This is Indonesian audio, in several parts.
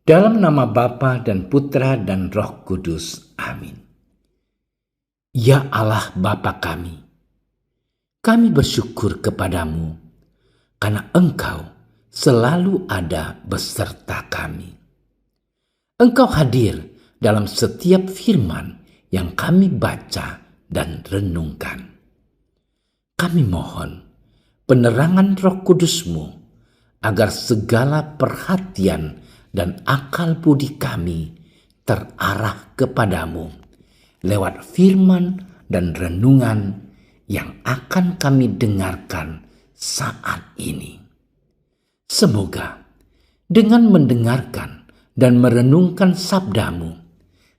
Dalam nama Bapa dan Putra dan Roh Kudus. Amin. Ya Allah Bapa kami bersyukur kepadamu karena Engkau selalu ada beserta kami. Engkau hadir dalam setiap firman yang kami baca dan renungkan. Kami mohon penerangan Roh Kudus-Mu agar segala perhatian dan akal budi kami terarah kepadamu lewat firman dan renungan yang akan kami dengarkan saat ini. Semoga dengan mendengarkan dan merenungkan sabdamu,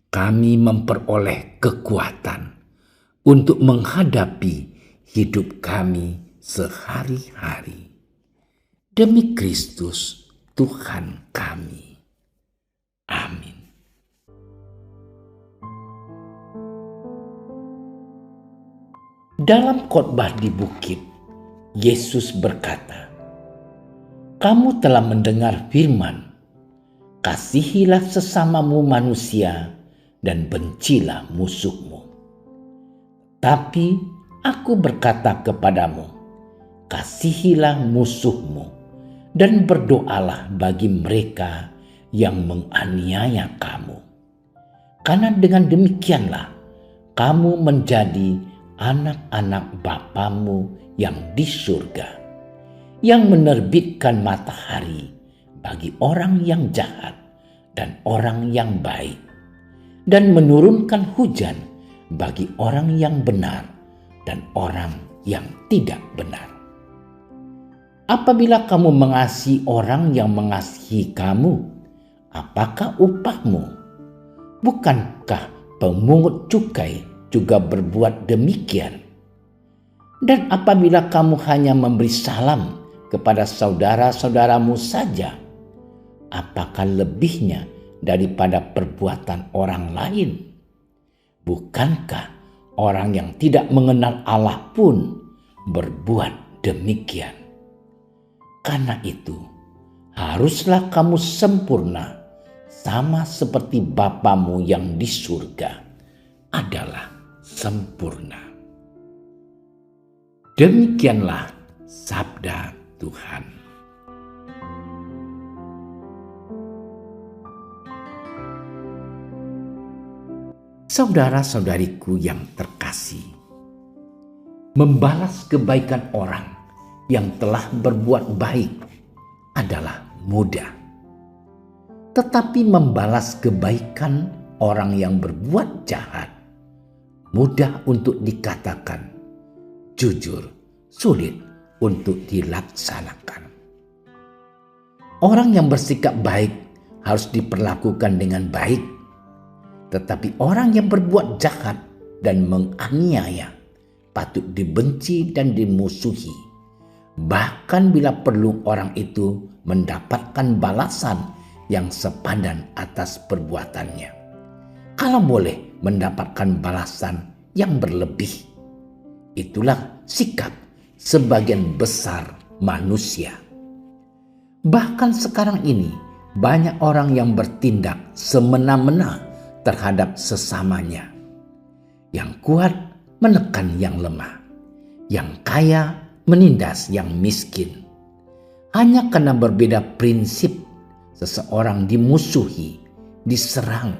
kami memperoleh kekuatan untuk menghadapi hidup kami sehari-hari. Demi Kristus Tuhan kami. Amin. Dalam khotbah di bukit, Yesus berkata, "Kamu telah mendengar firman, kasihilah sesamamu manusia dan bencilah musuhmu. Tapi aku berkata kepadamu, kasihilah musuhmu dan berdoalah bagi mereka yang menganiaya kamu. Karena dengan demikianlah kamu menjadi anak-anak Bapamu yang di surga, yang menerbitkan matahari bagi orang yang jahat dan orang yang baik, dan menurunkan hujan bagi orang yang benar dan orang yang tidak benar. Apabila kamu mengasihi orang yang mengasihi kamu, apakah upahmu? Bukankah pemungut cukai juga berbuat demikian? Dan apabila kamu hanya memberi salam kepada saudara-saudaramu saja, apakah lebihnya daripada perbuatan orang lain? Bukankah orang yang tidak mengenal Allah pun berbuat demikian? Karena itu, haruslah kamu sempurna, sama seperti Bapamu yang di surga adalah sempurna." Demikianlah sabda Tuhan. Saudara-saudariku yang terkasih, membalas kebaikan orang yang telah berbuat baik adalah mudah. Tetapi membalas kebaikan orang yang berbuat jahat mudah untuk dikatakan, jujur sulit untuk dilaksanakan. Orang yang bersikap baik harus diperlakukan dengan baik, tetapi orang yang berbuat jahat dan menganiaya patut dibenci dan dimusuhi. Bahkan bila perlu orang itu mendapatkan balasan yang sepadan atas perbuatannya. Kalau boleh mendapatkan balasan yang berlebih. Itulah sikap sebagian besar manusia. Bahkan sekarang ini banyak orang yang bertindak semena-mena terhadap sesamanya. Yang kuat menekan yang lemah. Yang kaya menindas yang miskin. Hanya karena berbeda prinsip, seseorang dimusuhi, diserang,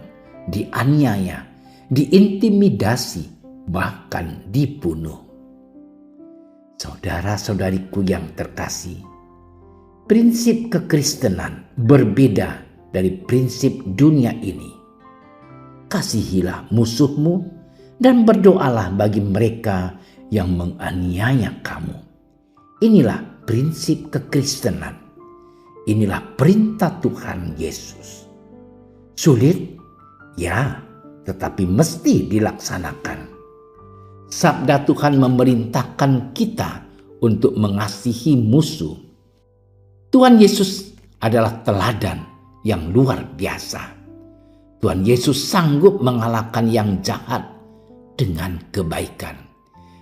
dianiaya, diintimidasi, bahkan dibunuh. Saudara-saudariku yang terkasih, prinsip kekristenan berbeda dari prinsip dunia ini. Kasihilah musuhmu dan berdoalah bagi mereka yang menganiaya kamu. Inilah prinsip kekristenan. Inilah perintah Tuhan Yesus. Sulit? Ya, tetapi mesti dilaksanakan. Sabda Tuhan memerintahkan kita untuk mengasihi musuh. Tuhan Yesus adalah teladan yang luar biasa. Tuhan Yesus sanggup mengalahkan yang jahat dengan kebaikan.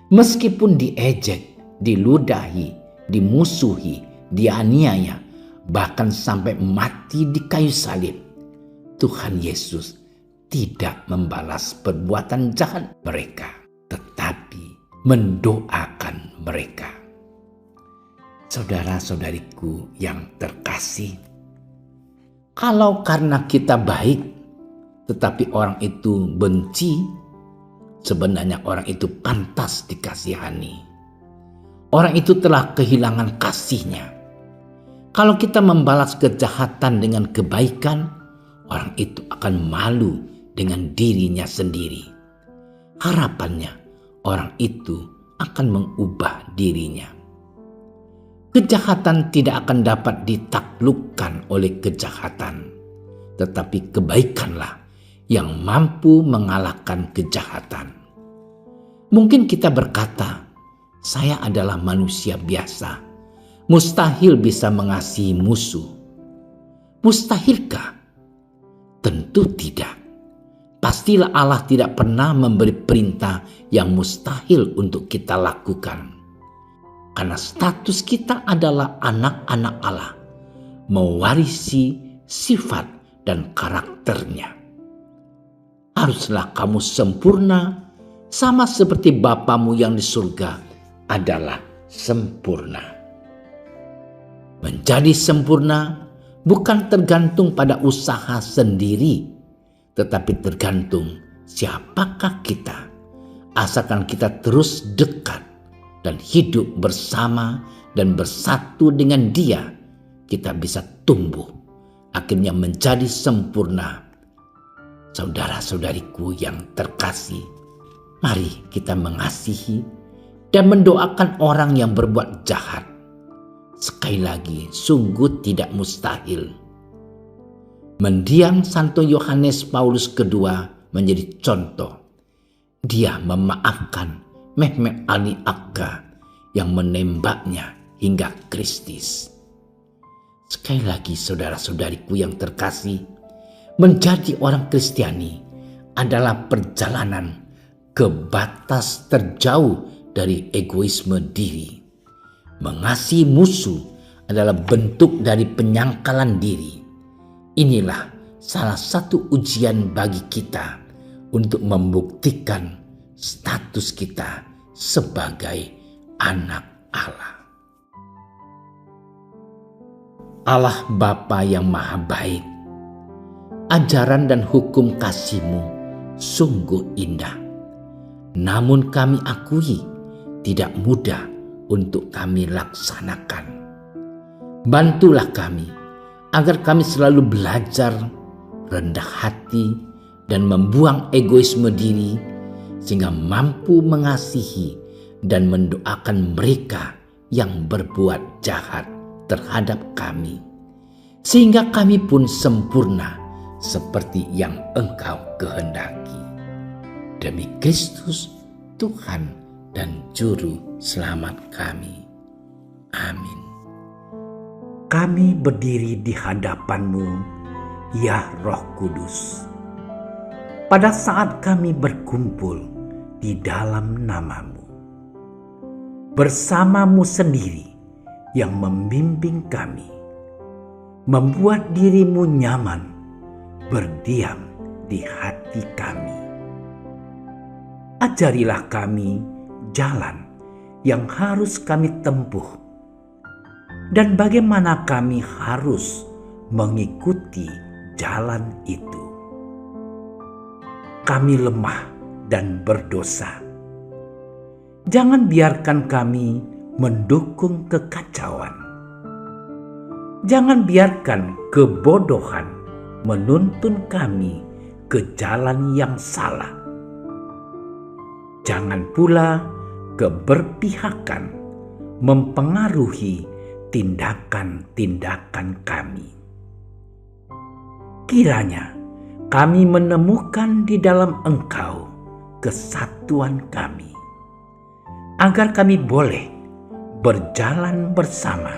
Meskipun diejek, diludahi, dimusuhi, dianiaya, bahkan sampai mati di kayu salib, Tuhan Yesus tidak membalas perbuatan jahat mereka, tetapi mendoakan mereka. Saudara-saudariku yang terkasih, kalau karena kita baik, tetapi orang itu benci, sebenarnya orang itu pantas dikasihani. Orang itu telah kehilangan kasihnya. Kalau kita membalas kejahatan dengan kebaikan, orang itu akan malu dengan dirinya sendiri. Harapannya, orang itu akan mengubah dirinya. Kejahatan tidak akan dapat ditaklukkan oleh kejahatan, tetapi kebaikanlah yang mampu mengalahkan kejahatan. Mungkin kita berkata, saya adalah manusia biasa, mustahil bisa mengasihi musuh. Mustahilkah? Tentu tidak. Pastilah Allah tidak pernah memberi perintah yang mustahil untuk kita lakukan. Karena status kita adalah anak-anak Allah, mewarisi sifat dan karakternya. Haruslah kamu sempurna, sama seperti Bapamu yang di surga adalah sempurna. Menjadi sempurna bukan tergantung pada usaha sendiri, tetapi tergantung siapakah kita. Asalkan kita terus dekat dan hidup bersama dan bersatu dengan Dia, kita bisa tumbuh, akhirnya menjadi sempurna. Saudara-saudariku yang terkasih, mari kita mengasihi dan mendoakan orang yang berbuat jahat. Sekali lagi, sungguh tidak mustahil. Mendiang Santo Yohanes Paulus II menjadi contoh. Dia memaafkan Mehmet Ali Akka yang menembaknya hingga kritis. Sekali lagi, saudara-saudariku yang terkasih, menjadi orang Kristiani adalah perjalanan ke batas terjauh dari egoisme diri. Mengasihi musuh adalah bentuk dari penyangkalan diri. Inilah salah satu ujian bagi kita untuk membuktikan status kita sebagai anak Allah. Allah Bapa yang Maha Baik, ajaran dan hukum kasih-Mu sungguh indah. Namun kami akui tidak mudah untuk kami laksanakan. Bantulah kami agar kami selalu belajar rendah hati dan membuang egoisme diri, sehingga mampu mengasihi dan mendoakan mereka yang berbuat jahat terhadap kami, sehingga kami pun sempurna seperti yang Engkau kehendaki. Demi Kristus Tuhan dan Juru Selamat kami. Amin. Kami berdiri di hadapan-Mu, ya Roh Kudus. Pada saat kami berkumpul di dalam nama-Mu, bersama-Mu sendiri yang membimbing kami, membuat diri-Mu nyaman berdiam di hati kami. Ajarilah kami jalan yang harus kami tempuh dan bagaimana kami harus mengikuti jalan itu. Kami lemah dan berdosa. Jangan biarkan kami mendukung kekacauan. Jangan biarkan kebodohan menuntun kami ke jalan yang salah. Jangan pula keberpihakan mempengaruhi tindakan-tindakan kami. Kiranya kami menemukan di dalam Engkau kesatuan kami, agar kami boleh berjalan bersama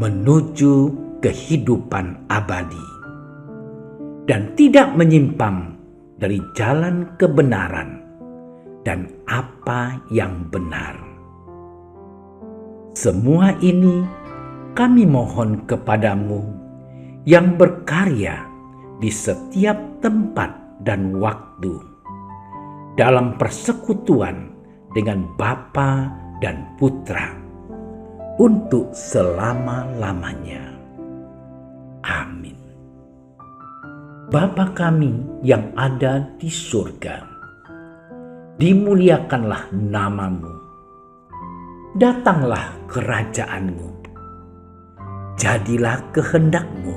menuju kehidupan abadi dan tidak menyimpang dari jalan kebenaran dan apa yang benar. Semua ini kami mohon kepadamu yang berkarya di setiap tempat dan waktu, dalam persekutuan dengan Bapa dan Putra, untuk selama-lamanya. Amin. Bapa kami yang ada di surga, dimuliakanlah nama-Mu. Datanglah kerajaan-Mu. Jadilah kehendak-Mu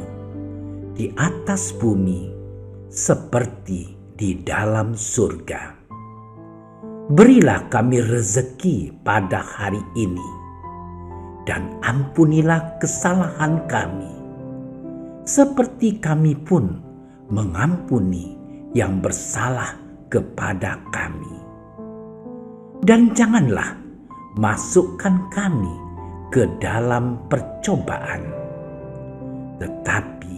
di atas bumi seperti di dalam surga. Berilah kami rezeki pada hari ini, dan ampunilah kesalahan kami, seperti kami pun mengampuni yang bersalah kepada kami. Dan janganlah masukkan kami ke dalam percobaan, tetapi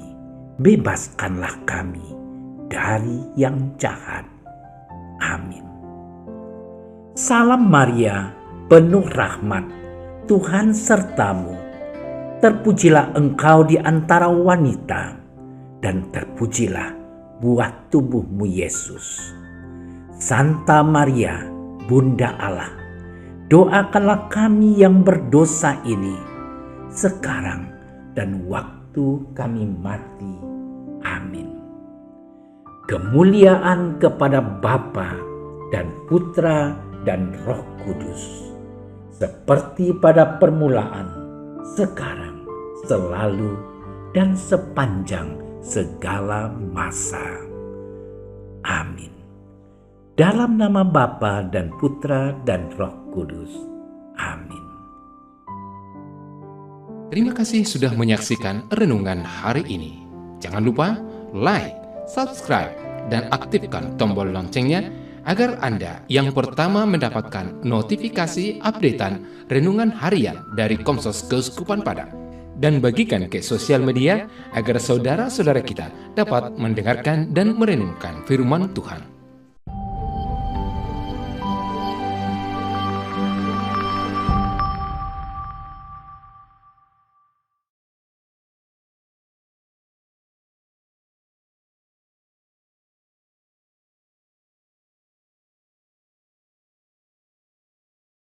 bebaskanlah kami dari yang jahat. Amin. Salam Maria, penuh rahmat, Tuhan sertamu. Terpujilah engkau di antara wanita, dan terpujilah buah tubuhmu Yesus. Santa Maria, Bunda Allah, doakanlah kami yang berdosa ini, sekarang dan waktu kami mati. Amin. Kemuliaan kepada Bapa dan Putra dan Roh Kudus, seperti pada permulaan, sekarang, selalu, dan sepanjang segala masa. Amin. Dalam nama Bapa dan Putra dan Roh Kudus. Amin. Terima kasih sudah menyaksikan renungan hari ini. Jangan lupa like, subscribe, dan aktifkan tombol loncengnya agar Anda yang pertama mendapatkan notifikasi updatean renungan harian dari Komsos Keuskupan Padang. Dan bagikan ke sosial media agar saudara-saudara kita dapat mendengarkan dan merenungkan firman Tuhan.